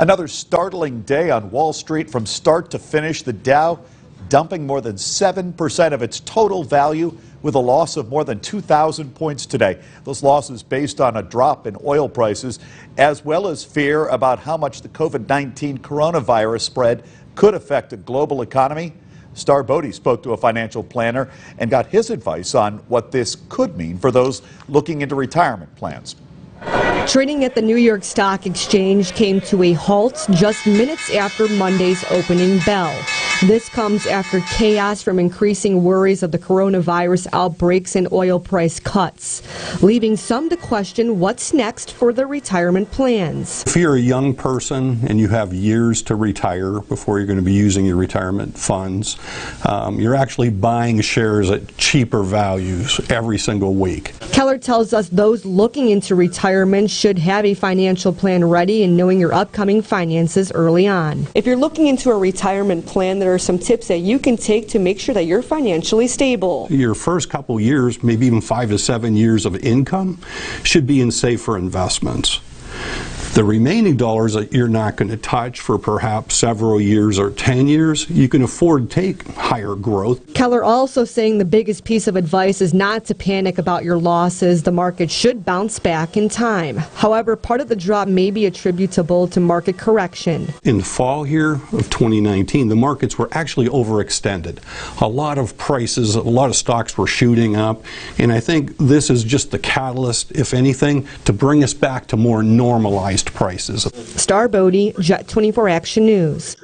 Another startling day on Wall Street from start to finish. The Dow dumping more than 7% of its total value with a loss of more than 2,000 points today. Those losses based on a drop in oil prices, as well as fear about how much the COVID-19 coronavirus spread could affect the global economy. Star Bodie spoke to a financial planner and got his advice on what this could mean for those looking into retirement plans. Trading at the New York Stock Exchange came to a halt just minutes after Monday's opening bell. This comes after chaos from increasing worries of the coronavirus outbreaks and oil price cuts, leaving some to question what's next for their retirement plans. If you're a young person and you have years to retire before you're going to be using your retirement funds, you're actually buying shares at cheaper values every single week. Keller tells us those looking into retirement should have a financial plan ready and knowing your upcoming finances early on. If you're looking into a retirement plan, there are some tips that you can take to make sure that you're financially stable. Your first couple years, maybe even 5 to 7 years of income, should be in safer investments. The remaining dollars that you're not going to touch for perhaps several years or 10 years, you can afford to take higher growth. Keller also saying the biggest piece of advice is not to panic about your losses. The market should bounce back in time. However, part of the drop may be attributable to market correction. In the fall here of 2019, the markets were actually overextended. A lot of prices, a lot of stocks were shooting up, and I think this is just the catalyst, if anything, to bring us back to more normalized prices. Star Bodie, Jet 24 Action News.